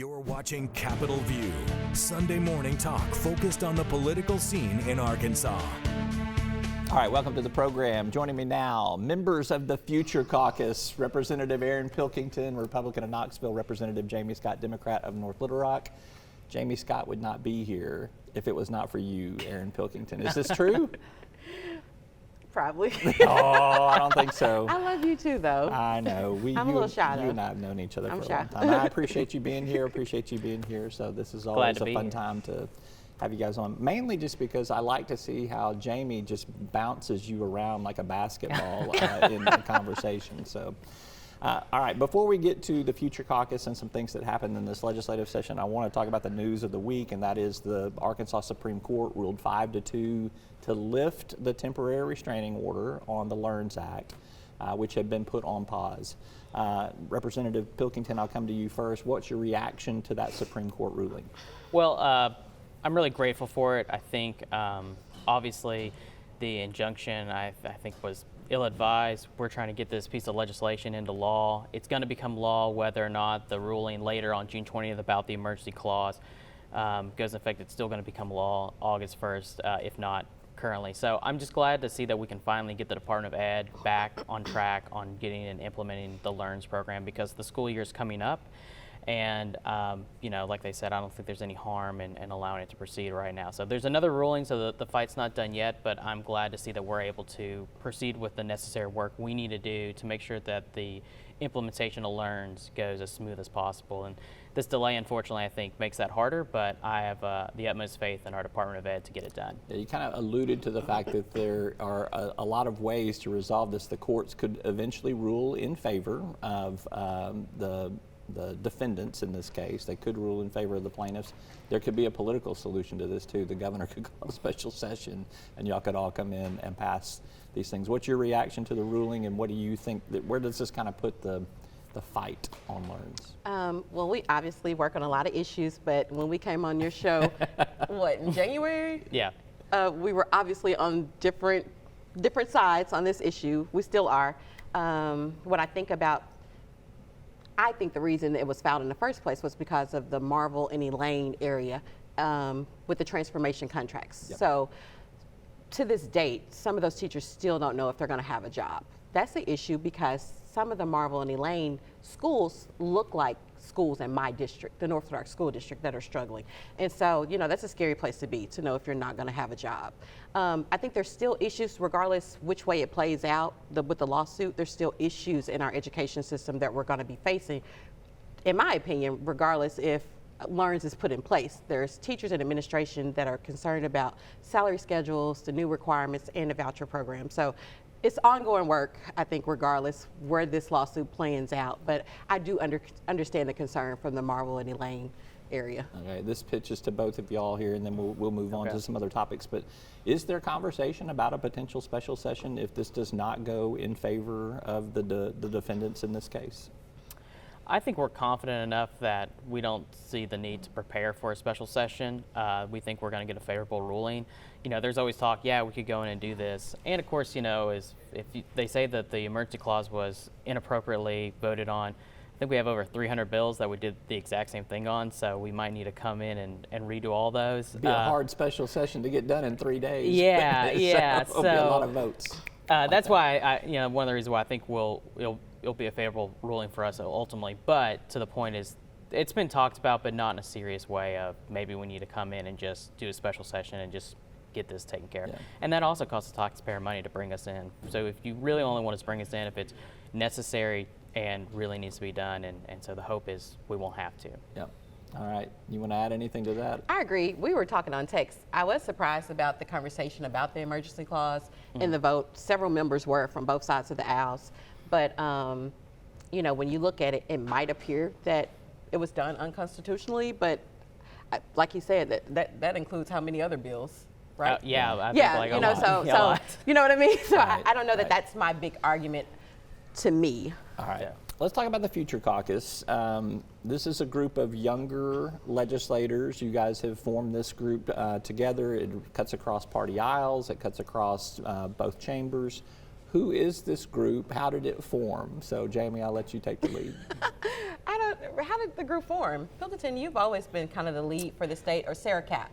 You're watching Capitol View, Sunday morning talk focused on the political scene in Arkansas. All right, welcome to the program. Joining me now, members of the Future Caucus, Representative Aaron Pilkington, Republican of Knoxville, Representative Jamie Scott, Democrat of North Little Rock. Jamie Scott would not be here if it was not for you, Aaron Pilkington. Is this true? Probably. Oh, I don't think so. I love you too, though. I know. I'm a little shy, though. You and I have known each other for a shy. long time. I appreciate you being here. Appreciate you being here. So this is always a fun time to have you guys on. Mainly just because I like to see how Jamie just bounces you around like a basketball in the conversation. So. All right, before we get to the Future Caucus and some things that happened in this legislative session, I want to talk about the news of the week, and that is the Arkansas Supreme Court ruled 5-2 to lift the temporary restraining order on the LEARNS Act, which had been put on pause. Representative Pilkington, I'll come to you first. What's your reaction to that Supreme Court ruling? Well, I'm really grateful for it. I think, obviously, the injunction, I think, was ill-advised. We're trying to get this piece of legislation into law. It's going to become law whether or not the ruling later on June 20th about the emergency clause goes into effect. It's still going to become law August 1st, if not currently. So I'm just glad to see that we can finally get the Department of Ed back on track on getting and implementing the LEARNS program, because the school year is coming up. And, like they said, I don't think there's any harm in allowing it to proceed right now. So there's another ruling, so the fight's not done yet, but I'm glad to see that we're able to proceed with the necessary work we need to do to make sure that the implementation of LEARNS goes as smooth as possible. And this delay, unfortunately, I think makes that harder, but I have the utmost faith in our Department of Ed to get it done. Yeah, you kind of alluded to the fact that there are a lot of ways to resolve this. The courts could eventually rule in favor of the defendants in this case. They could rule in favor of the plaintiffs. There could be a political solution to this too. The governor could call a special session and y'all could all come in and pass these things. What's your reaction to the ruling, and what do you think, where does this kind of put the fight on LEARNS? Well, we obviously work on a lot of issues, but when we came on your show, in January? Yeah. We were obviously on different sides on this issue. We still are. I think the reason it was filed in the first place was because of the Marvel and Elaine area with the transformation contracts. Yep. So to this date, some of those teachers still don't know if they're going to have a job. That's the issue, because some of the Marvel and Elaine schools look like schools in my district, the North Little Rock School District, that are struggling. And so, that's a scary place to be, to know if you're not going to have a job. I think there's still issues, regardless which way it plays out with the lawsuit. There's still issues in our education system that we're going to be facing, in my opinion, regardless if LEARNS is put in place. There's teachers and administration that are concerned about salary schedules, the new requirements, and the voucher program. So it's ongoing work, I think, regardless where this lawsuit plans out. But I do understand the concern from the Marvel and Elaine area. Okay, this pitches to both of y'all here, and then we'll move on to some other topics. But is there conversation about a potential special session if this does not go in favor of the defendants in this case? I think we're confident enough that we don't see the need to prepare for a special session. We think we're going to get a favorable ruling. There's always talk, we could go in and do this. And of course, they say that the emergency clause was inappropriately voted on. I think we have over 300 bills that we did the exact same thing on, so we might need to come in and redo all those. It'd be a hard special session to get done in 3 days. Yeah. So it'll be a lot of votes. That's why one of the reasons why I think it'll be a favorable ruling for us ultimately. But to the point is, it's been talked about, but not in a serious way of maybe we need to come in and just do a special session and just get this taken care of. Yeah. And that also costs the taxpayer money to bring us in. So if you really only want us to bring us in if it's necessary and really needs to be done, and so the hope is we won't have to. Yeah. All right. You want to add anything to that? I agree. We were talking on text. I was surprised about the conversation about the emergency clause in the vote. Several members were from both sides of the aisles. But, when you look at it, it might appear that it was done unconstitutionally. But like you said, that includes how many other bills, right? I think a lot. So you know what I mean? So Right. I don't know that that's my big argument to me. All right. Yeah. Let's talk about the Future Caucus. This is a group of younger legislators. You guys have formed this group together. It cuts across party aisles. It cuts across both chambers. Who is this group? How did it form? So, Jamie, I'll let you take the lead. I don't how did the group form? Pilkington, you've always been kind of the lead for the state, or Sarah Cap?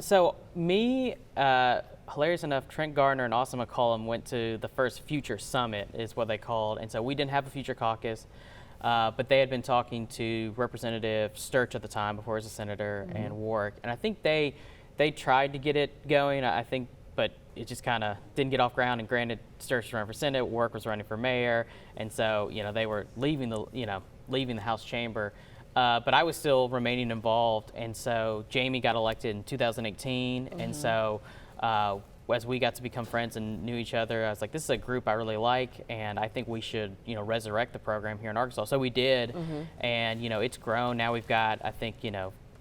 So me, hilarious enough, Trent Gardner and Austin McCollum went to the first Future Summit, is what they called, and so we didn't have a Future Caucus, but they had been talking to Representative Sturch at the time, before he was a senator, and Warwick, and I think they tried to get it going, I think, but it just kind of didn't get off ground. And granted, Sturch was running for Senate, Warwick was running for mayor, and so they were leaving the House chamber. But I was still remaining involved, and so Jamie got elected in 2018, and so as we got to become friends and knew each other, I was like, this is a group I really like, and I think we should, resurrect the program here in Arkansas. So we did, and it's grown. Now we've got, I think,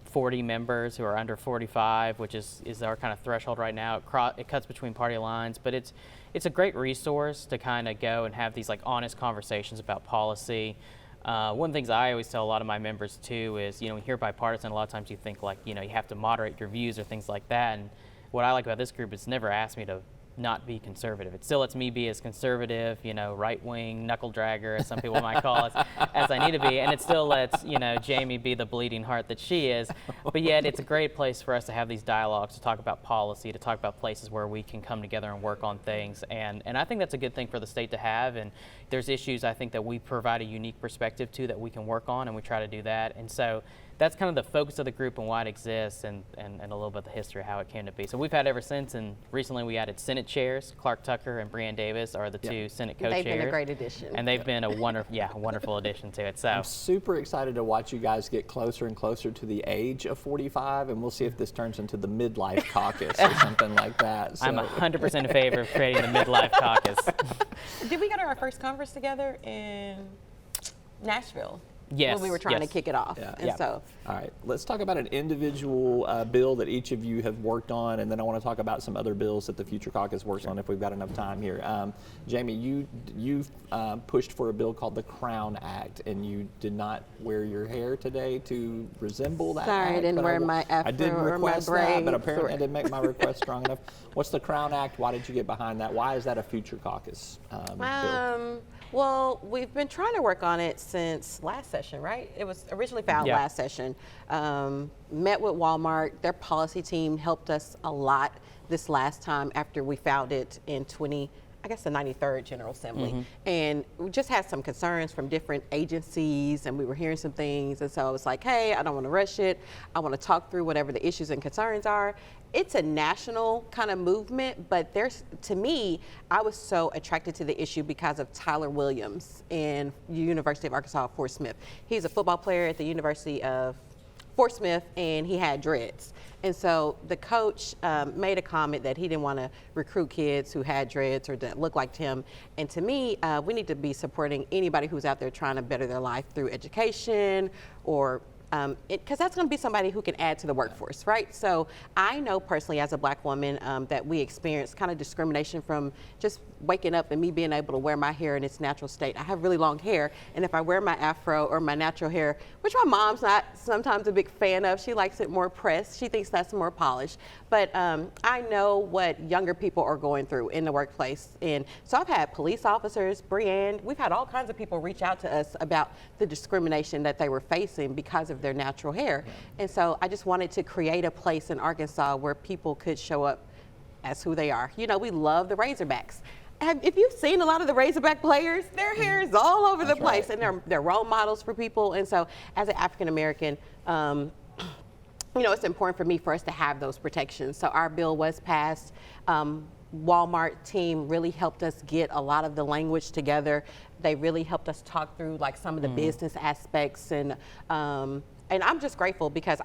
40 members who are under 45, which is our kind of threshold right now. It cuts between party lines, but it's a great resource to kind of go and have these like honest conversations about policy. One of the things I always tell a lot of my members too is, when you hear bipartisan, a lot of times you think like, you have to moderate your views or things like that. And what I like about this group is it's never asked me to not be conservative. It still lets me be as conservative, right-wing knuckle dragger, as some people might call it, as I need to be. And it still lets, Jamie be the bleeding heart that she is. But yet it's a great place for us to have these dialogues, to talk about policy, to talk about places where we can come together and work on things. And I think that's a good thing for the state to have. And there's issues I think that we provide a unique perspective to that we can work on, and we try to do that. And so that's kind of the focus of the group and why it exists, and a little bit of the history of how it came to be. So we've had ever since, and recently we added Senate chairs. Clark Tucker and Breanne Davis are the two Senate co-chairs. They've been a great addition. And they've been a wonderful addition to it. So I'm super excited to watch you guys get closer and closer to the age of 45, and we'll see if this turns into the midlife caucus or something like that. So. I'm 100% in favor of creating the midlife caucus. Did we go to our first conference together in Nashville? Yes. When we were trying to kick it off. Yeah. So. All right, let's talk about an individual bill that each of you have worked on, and then I want to talk about some other bills that the Future Caucus works on if we've got enough time here. Jamie, you've pushed for a bill called the Crown Act, and you did not wear your hair today to resemble that Sorry, act. I didn't wear my afro I did request or my braids. that, but apparently I didn't make my request strong enough. What's the Crown Act? Why did you get behind that? Why is that a Future Caucus bill? Well, we've been trying to work on it since last session, right? It was originally filed last session. Met with Walmart. Their policy team helped us a lot this last time after we filed it in the 93rd General Assembly. And we just had some concerns from different agencies, and we were hearing some things. And so I was like, hey, I don't want to rush it. I want to talk through whatever the issues and concerns are. It's a national kind of movement, but to me, I was so attracted to the issue because of Tyler Williams in University of Arkansas, Fort Smith. He's a football player at the University of Fort Smith, and he had dreads. And so the coach made a comment that he didn't want to recruit kids who had dreads or that looked like him. And to me, we need to be supporting anybody who's out there trying to better their life through education or because that's going to be somebody who can add to the workforce, right? So I know personally as a black woman that we experience kind of discrimination from just waking up and me being able to wear my hair in its natural state. I have really long hair, and if I wear my afro or my natural hair, which my mom's not sometimes a big fan of, she likes it more pressed, she thinks that's more polished, but I know what younger people are going through in the workplace. And so I've had police officers, Breanne, we've had all kinds of people reach out to us about the discrimination that they were facing because of their natural hair. And so I just wanted to create a place in Arkansas where people could show up as who they are. We love the Razorbacks. If you've seen a lot of the Razorback players, their hair is all over the place, and they're role models for people. And so as an African American, it's important for us to have those protections. So our bill was passed. Walmart team really helped us get a lot of the language together. They really helped us talk through like some of the business aspects, and I'm just grateful because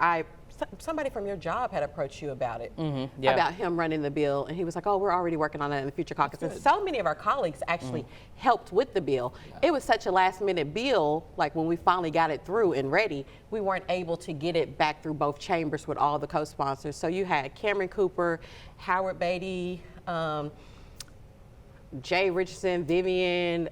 somebody from your job had approached you about it, about him running the bill, and he was like, oh, we're already working on it in the Future Caucus. And so many of our colleagues actually helped with the bill. It was such a last minute bill, like when we finally got it through and ready, we weren't able to get it back through both chambers with all the co-sponsors. So you had Cameron Cooper, Howard Beatty, Jay Richardson, Vivian,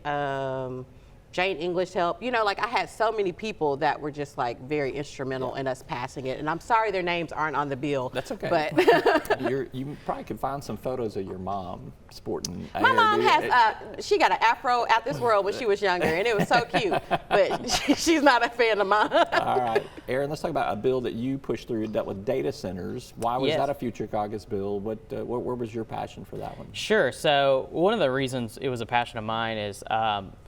Jane English helped. You know, like I had so many people that were just like very instrumental in us passing it. And I'm sorry their names aren't on the bill. That's okay. But you probably could find some photos of your mom sporting. my mom has, she got an afro out this world when she was younger, and it was so cute. But she's not a fan of mine. All right, Aaron, let's talk about a bill that you pushed through that dealt with data centers. Why was that a Future Caucus bill? Where was your passion for that one? Sure. So one of the reasons it was a passion of mine is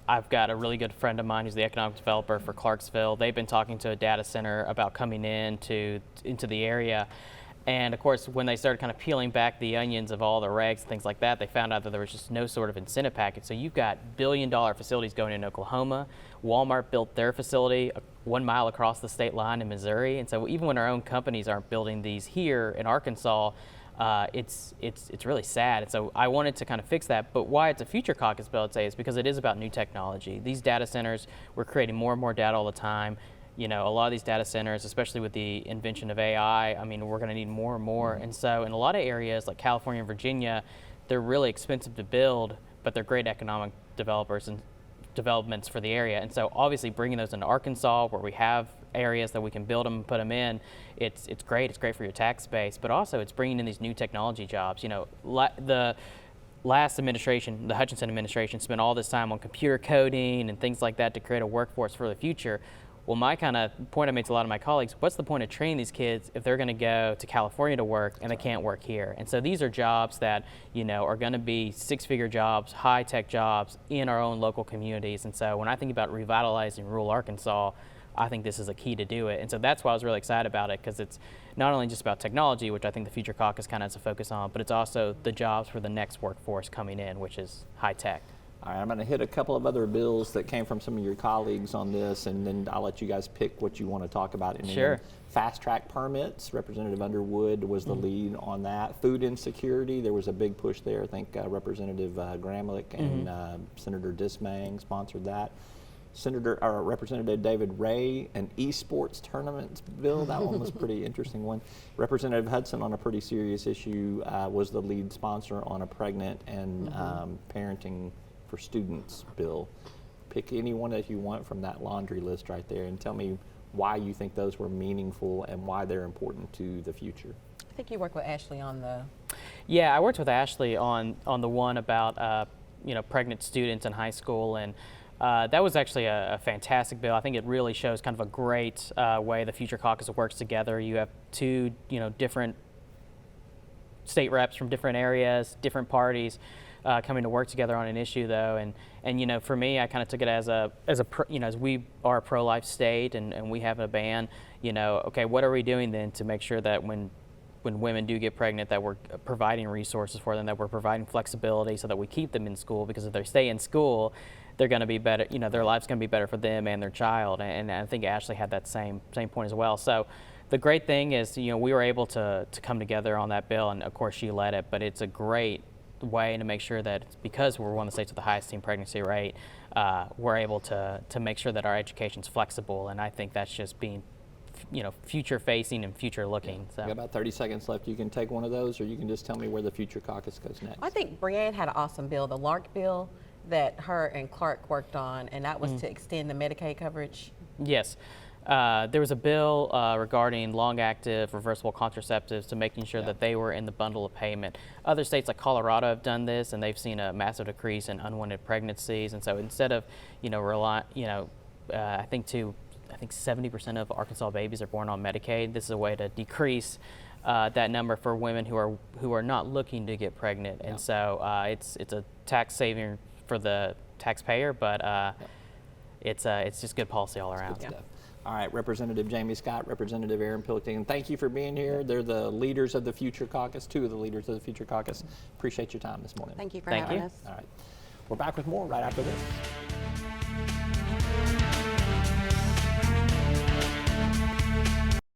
I've got a really good friend of mine who's the economic developer for Clarksville. They've been talking to a data center about coming into the area. And of course, when they started kind of peeling back the onions of all the regs and things like that, they found out that there was just no sort of incentive package. So you've got billion-dollar facilities going in Oklahoma. Walmart built their facility 1 mile across the state line in Missouri. And so even when our own companies aren't building these here in Arkansas, it's really sad. And so I wanted to kind of fix that. But why it's a Future Caucus bill, I'd say, is because it is about new technology. These data centers, we're creating more and more data all the time. You know, a lot of these data centers, especially with the invention of AI, I mean, we're going to need more and more. And so in a lot of areas like California and Virginia, they're really expensive to build, but they're great economic developers and developments for the area. And so obviously bringing those into Arkansas, where we have areas that we can build them and put them in, it's great. It's great for your tax base, but also it's bringing in these new technology jobs. You know, the last administration, the Hutchinson administration, spent all this time on computer coding and things like that to create a workforce for the future. Well, my kind of point I made to a lot of my colleagues, what's the point of training these kids if they're going to go to California to work and they can't work here? And so these are jobs that, you know, are going to be six-figure jobs, high-tech jobs in our own local communities. And so when I think about revitalizing rural Arkansas, I think this is a key to do it. And so that's why I was really excited about it, because it's not only just about technology, which I think the Future Caucus kind of has a focus on, but it's also the jobs for the next workforce coming in, which is high-tech. All right, I'm going to hit a couple of other bills that came from some of your colleagues on this, and then I'll let you guys pick what you want to talk about. And sure. Fast track permits, Representative Underwood was the lead on that. Food insecurity, there was a big push there. I think Representative Gramlich and Senator Dismang sponsored that. Representative David Ray, an esports tournaments bill. That one was a pretty interesting one. Representative Hudson, on a pretty serious issue, was the lead sponsor on a pregnant and parenting for students bill. Pick any one that you want from that laundry list right there and tell me why you think those were meaningful and why they're important to the future. I think you worked with Ashley on the... Yeah, I worked with Ashley on the one about pregnant students in high school, and that was actually a fantastic bill. I think it really shows kind of a great way the Future Caucus works together. You have two different state reps from different areas, different parties, coming to work together on an issue, though, and for me, I kind of took it as as we are a pro-life state and we have a ban, okay, what are we doing then to make sure that when women do get pregnant, that we're providing resources for them, that we're providing flexibility so that we keep them in school, because if they stay in school, they're going to be better, their life's going to be better for them and their child, and I think Ashley had that same point as well. So the great thing is, we were able to come together on that bill, and of course she led it, but it's a great way to make sure that, because we're one of the states with the highest teen pregnancy rate, we're able to make sure that our education's flexible, and I think that's just being future facing and future looking. So. We got about 30 seconds left. You can take one of those, or you can just tell me where the Future Caucus goes next. I think Brianne had an awesome bill, the LARC bill that her and Clark worked on, and that was to extend the Medicaid coverage. Yes. There was a bill regarding long-active reversible contraceptives to making sure that they were in the bundle of payment. Other states like Colorado have done this, and they've seen a massive decrease in unwanted pregnancies. And so instead of, I think 70% of Arkansas babies are born on Medicaid. This is a way to decrease that number for women who are not looking to get pregnant. And so it's a tax saving for the taxpayer, but it's just good policy all around. Good stuff. All right, Representative Jamie Scott, Representative Aaron Pilkington, thank you for being here. They're the leaders of the Future Caucus, two of the leaders of the Future Caucus. Appreciate your time this morning. Thank you for having us. All right, we're back with more right after this.